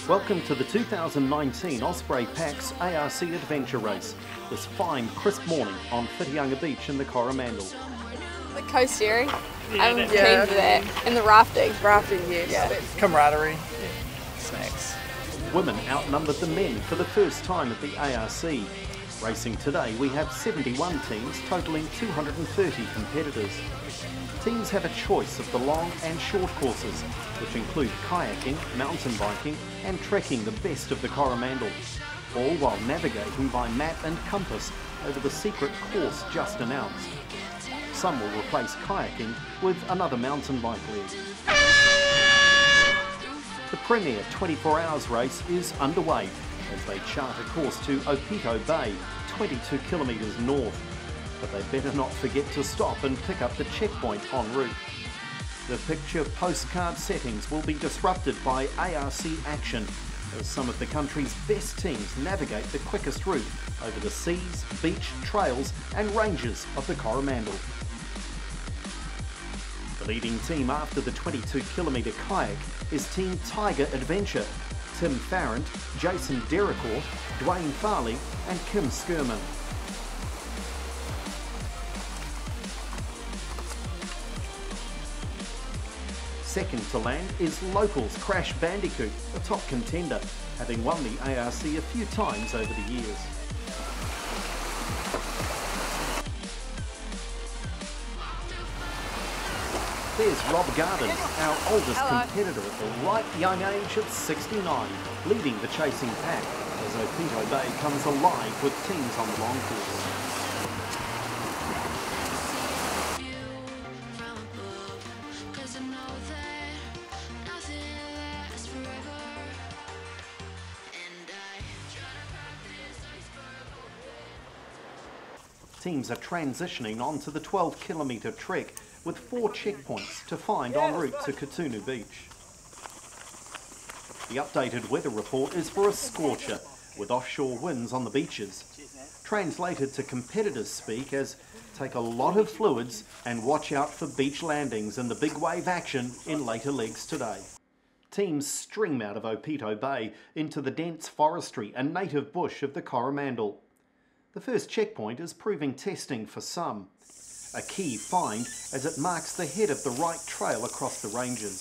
Welcome to the 2019 Osprey Packs ARC Adventure Race, this fine, crisp morning on Whitianga Beach in the Coromandel. The co-steering, I'm keen for that, and the rafting. Rafting, yes. Yeah. Camaraderie. Snacks. Women outnumbered the men for the first time at the ARC. Racing today, we have 71 teams totalling 230 competitors. Teams have a choice of the long and short courses, which include kayaking, mountain biking and trekking the best of the Coromandel, all while navigating by map and compass over the secret course just announced. Some will replace kayaking with another mountain bike leg. The premier 24 hours race is underway as they chart a course to Opito Bay, 22 kilometres north. But they better not forget to stop and pick up the checkpoint en route. The picture postcard settings will be disrupted by ARC action as some of the country's best teams navigate the quickest route over the seas, beach, trails and ranges of the Coromandel. The leading team after the 22-kilometre kayak is Team Tiger Adventure, Tim Farrant, Jason Derricourt, Dwayne Farley and Kim Skirman. Second to land is Locals Crash Bandicoot, a top contender, having won the ARC a few times over the years. There's Rob Garden, our oldest competitor at the ripe young age of 69, leading the chasing pack as Opito Bay comes alive with teams on the long course. Teams are transitioning onto the 12-kilometre trek with 4 checkpoints to find en route to Kuaotunu Beach. The updated weather report is for a scorcher with offshore winds on the beaches. Translated to competitors speak as take a lot of fluids and watch out for beach landings and the big wave action in later legs today. Teams stream out of Opito Bay into the dense forestry and native bush of the Coromandel. The first checkpoint is proving testing for some. A key find as it marks the head of the right trail across the ranges.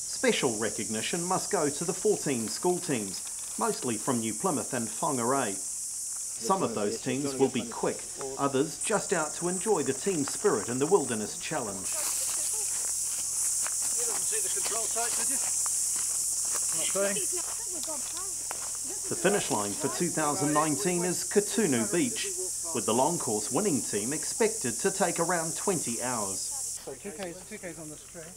Special recognition must go to the 14 school teams, mostly from New Plymouth and Whangarei. Some of those teams will be quick, others just out to enjoy the team spirit in the Wilderness Challenge. The finish line for 2019 is Kuaotunu Beach, with the long course winning team expected to take around 20 hours. So 2Ks on this track.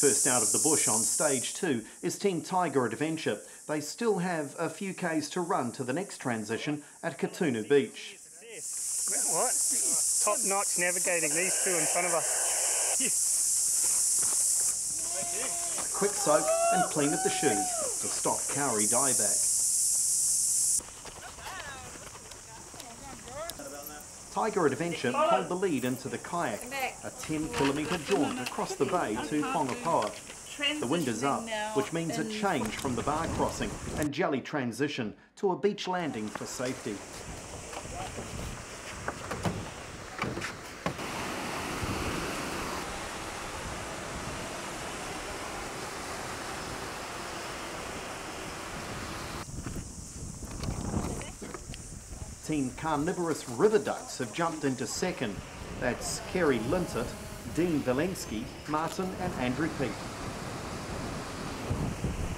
First out of the bush on stage 2 is Team Tiger Adventure. They still have a few Ks to run to the next transition at Kuaotunu Beach. What? Top-notch navigating, these two in front of us. A quick soak and clean of the shoes to stop Kauri dieback. Tiger Adventure hold the lead into the kayak, a 10-kilometre jaunt across the bay to Whangapoa. The wind is up, which means a change from the bar crossing and jelly transition to a beach landing for safety. Team Carnivorous River Ducks have jumped into second. That's Kerry Lintott, Dean Valensky, Martin and Andrew Peet.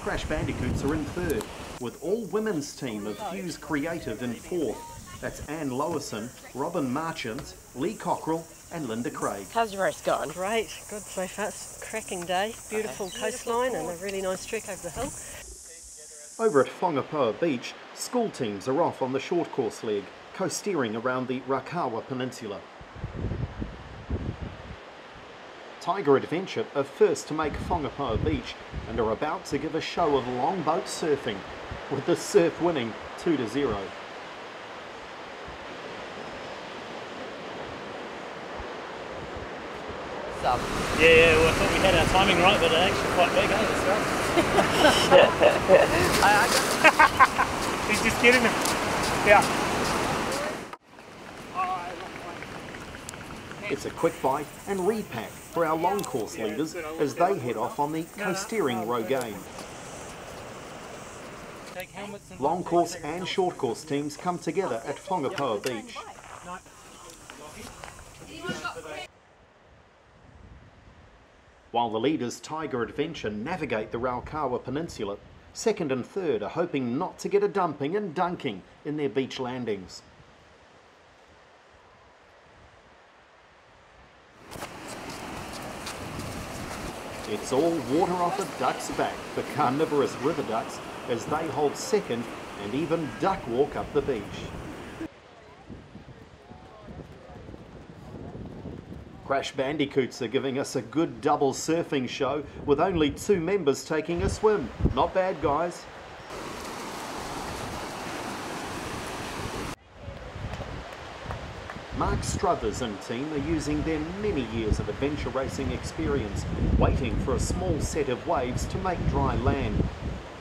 Crash Bandicoots are in third, with all women's team of Fuse Creative in fourth. That's Anne Lowison, Robin Marchant, Lee Cockrell and Linda Craig. How's your race going? Great, good so far. It's a cracking day, beautiful coastline and a really nice trek over the hill. Over at Whangapoa Beach, school teams are off on the short course leg, co-steering around the Rakawa Peninsula. Tiger Adventure are first to make Whangapoa Beach and are about to give a show of longboat surfing. with the surf winning 2-0. Yeah, well, I thought we had our timing right, but actually quite big, eh? He's just getting them. Yeah. It's a quick bite and repack for our long course leaders as they head off on the coast-steering row game. Long course and short course teams come together at Whangapoa Beach. While the leaders Tiger Adventure navigate the Raukawa Peninsula, second and third are hoping not to get a dumping and dunking in their beach landings. It's all water off a duck's back for carnivorous river ducks as they hold second and even duck walk up the beach. Crash Bandicoots are giving us a good double surfing show with only 2 members taking a swim. Not bad, guys. Mark Struthers and team are using their many years of adventure racing experience, waiting for a small set of waves to make dry land.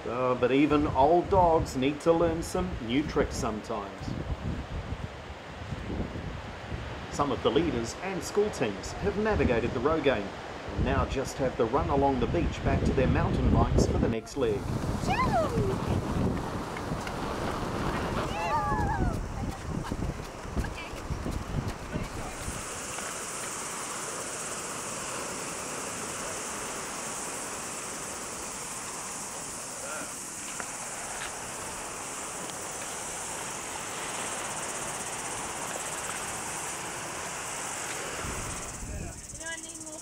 But even old dogs need to learn some new tricks sometimes. Some of the leaders and school teams have navigated the row game and now just have the run along the beach back to their mountain bikes for the next leg.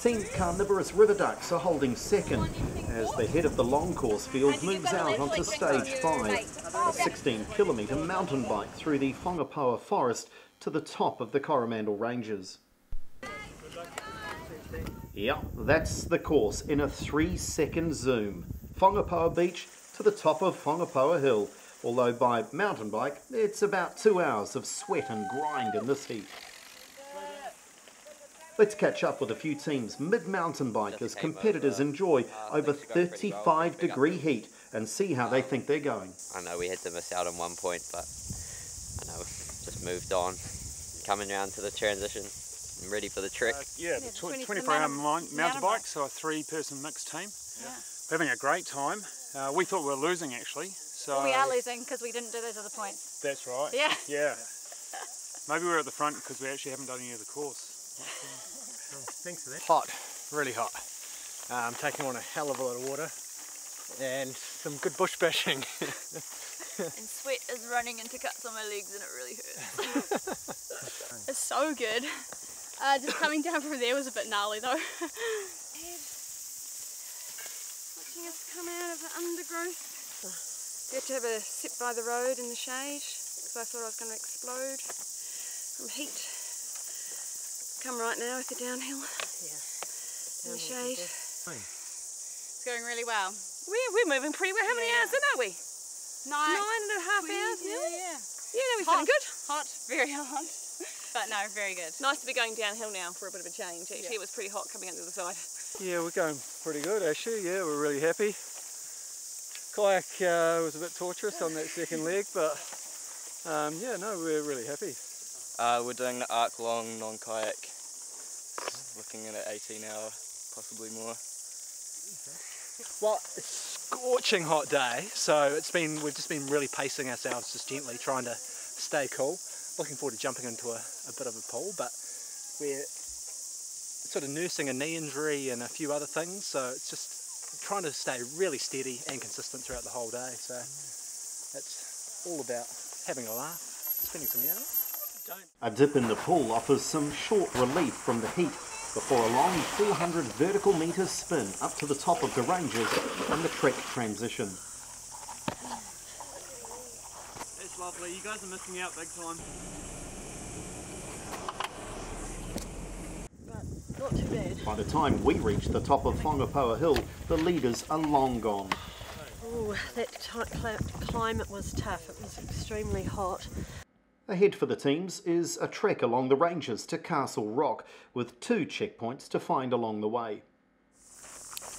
Team Carnivorous River Ducks are holding second as the head of the long course field moves out onto stage 5, a 16-kilometre mountain bike through the Whangapoa forest to the top of the Coromandel Ranges. Yep, that's the course in a 3-second zoom. Whangapoa Beach to the top of Whangapoa Hill, although by mountain bike it's about 2 hours of sweat and grind in this heat. Let's catch up with a few teams mid-mountain bike as competitors enjoy over 35-degree heat and see how they think they're going. I know we had to miss out on one point, but I know just moved on. Coming around to the transition, I'm ready for the trick. Yeah, the 24-hour mountain bike, so a 3-person mixed team. Yeah. We're having a great time. We thought we were losing actually. So well, we are losing because we didn't do those other points. That's right. Yeah. Yeah. Maybe we're at the front because we actually haven't done any of the course. Thanks for that. Hot, really hot. Taking on a hell of a lot of water and some good bush bashing. And sweat is running into cuts on my legs and it really hurts. It's so good. Just coming down from there was a bit gnarly though. Watching us come out of the undergrowth. We had to have a sit by the road in the shade because I thought I was going to explode from heat. Come right now with the downhill. Yeah. In the shade. It's going really well. We're moving pretty well. How many hours in are we? 9.5 hours nearly? Yeah. Yeah, no, we're feeling good. Hot, very hot. But no, very good. Nice to be going downhill now for a bit of a change. Actually, it was pretty hot coming out the other side. Yeah, we're going pretty good actually. Yeah, we're really happy. Kayak was a bit torturous on that second leg, but yeah, no, we're really happy. We're doing the ARC long non-kayak, looking at an 18-hour, possibly more. Well, it's a scorching hot day, so we've just been really pacing ourselves, just gently trying to stay cool. Looking forward to jumping into a bit of a pool, but we're sort of nursing a knee injury and a few other things, so it's just trying to stay really steady and consistent throughout the whole day. So it's all about having a laugh, spending some hours. A dip in the pool offers some short relief from the heat before a long 400 vertical metre spin up to the top of the ranges and the trek transition. It's lovely, you guys are missing out big time. But not too bad. By the time we reach the top of Whangapoa Hill, the leaders are long gone. Oh, Oh, that climate was tough. It was extremely hot. Ahead for the teams is a trek along the ranges to Castle Rock, with 2 checkpoints to find along the way.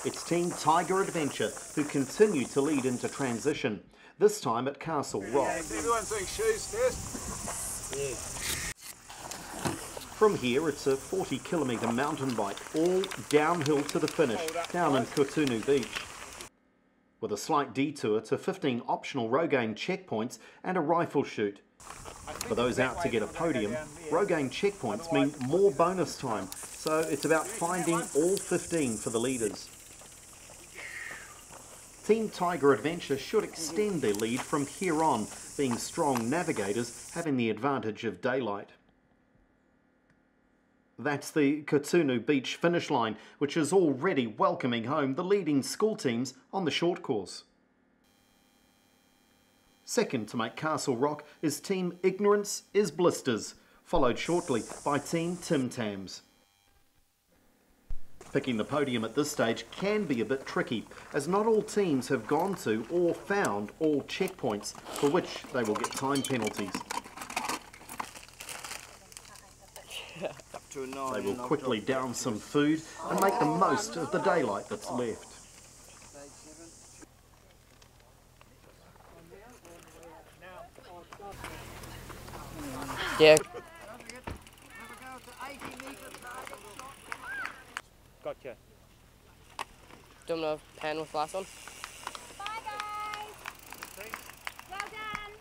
It's Team Tiger Adventure who continue to lead into transition, this time at Castle Rock. Everyone's doing shoes first? Yeah. From here it's a 40-kilometre mountain bike, all downhill to the finish, down in Kuaotunu Beach. With a slight detour to 15 optional Rogaine checkpoints and a rifle shoot. For those out to get a podium, Rogaine checkpoints mean more bonus time, so it's about finding all 15 for the leaders. Team Tiger Adventure should extend their lead from here on, being strong navigators having the advantage of daylight. That's the Kuaotunu Beach finish line, which is already welcoming home the leading school teams on the short course. Second to make Castle Rock is Team Ignorance is Blisters, followed shortly by Team Tim Tams. Picking the podium at this stage can be a bit tricky, as not all teams have gone to or found all checkpoints, for which they will get time penalties. They will quickly down some food and make the most of the daylight that's left. Yeah. Gotcha. Do you want a pan with glass on? Bye guys! Well done!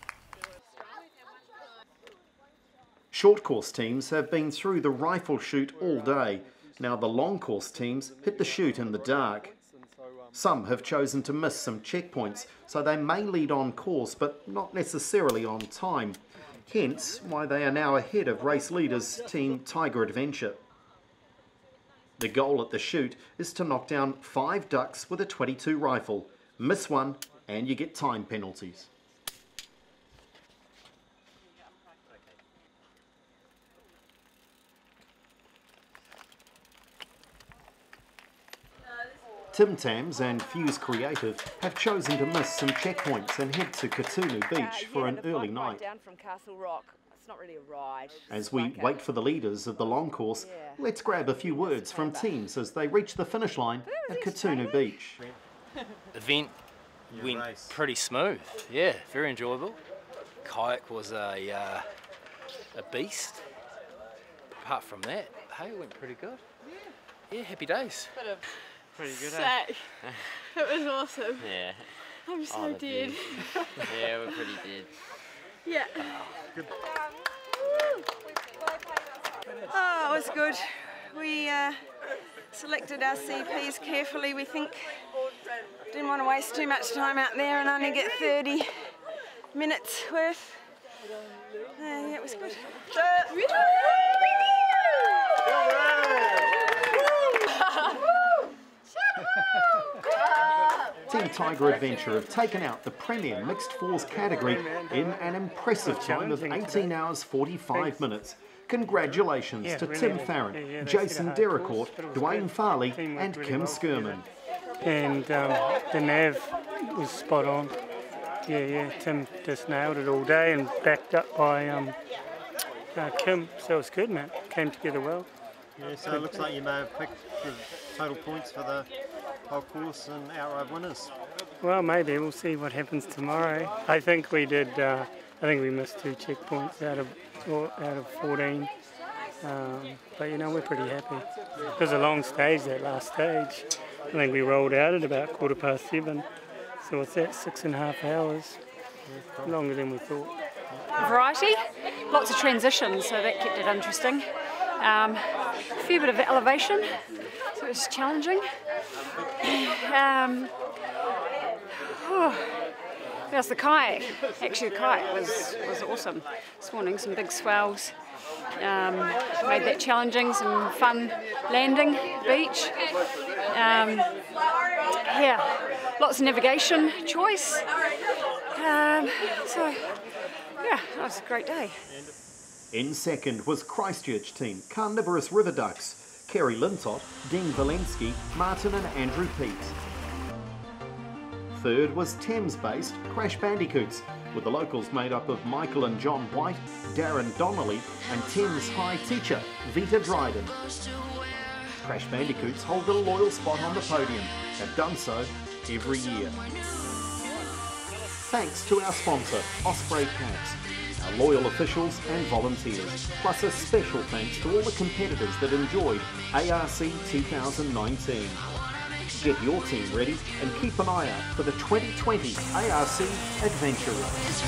Short course teams have been through the rifle shoot all day. Now the long course teams hit the chute in the dark. Some have chosen to miss some checkpoints, so they may lead on course but not necessarily on time. Hence why they are now ahead of race leaders Team Tiger Adventure. The goal at the chute is to knock down 5 ducks with a .22 rifle. Miss one and you get time penalties. Tim Tams and Fuse Creative have chosen to miss some checkpoints and head to Kuaotunu Beach for an early night. Down from Castle Rock. It's not really a ride. As we wait for the leaders of the long course, let's grab a few words from teams as they reach the finish line at Kuaotunu Beach. The event went pretty smooth, yeah, very enjoyable. Kayak was a beast. Apart from that, hey, it went pretty good. Yeah, happy days. Pretty good, Sick. It was awesome. Yeah. I'm so dead. Yeah, we're pretty dead. Yeah. Good. Oh, it was good. We selected our CPs carefully, we think. Didn't want to waste too much time out there and only get 30 minutes worth. Yeah, it was good. Team Tiger Adventure have taken out the Premier Mixed Fours category in an impressive time of 18 hours 45 minutes. Congratulations to Tim Farron, Jason Dericourt, Dwayne Farley and Kim Skirman. And the nav was spot on. Yeah, Tim just nailed it all day and backed up by Kim, so it was good, man. Came together well. Yeah, so it looks like you may have picked the total points for the whole course and outright winners. Well, maybe. We'll see what happens tomorrow. I think we did, I think we missed 2 checkpoints out of 14. But, you know, we're pretty happy. It was a long stage, that last stage. I think we rolled out at about 7:15. So what's that, 6.5 hours? Longer than we thought. Variety, lots of transitions, so that kept it interesting. A fair bit of elevation, so it was challenging. There's the kayak. Actually, the kayak was awesome this morning. Some big swells. Made that challenging. Some fun landing beach. Yeah, lots of navigation choice. So yeah, that was a great day. In second was Christchurch team, Carnivorous River Ducks, Kerry Lintott, Dean Valensky, Martin and Andrew Peet. Third was Thames-based Crash Bandicoots, with the locals made up of Michael and John White, Darren Donnelly and Thames High teacher Vita Dryden. Crash Bandicoots hold a loyal spot on the podium, have done so every year. Thanks to our sponsor, Osprey Packs, our loyal officials and volunteers, plus a special thanks to all the competitors that enjoyed ARC 2019. Get your team ready and keep an eye out for the 2020 ARC Adventure Race.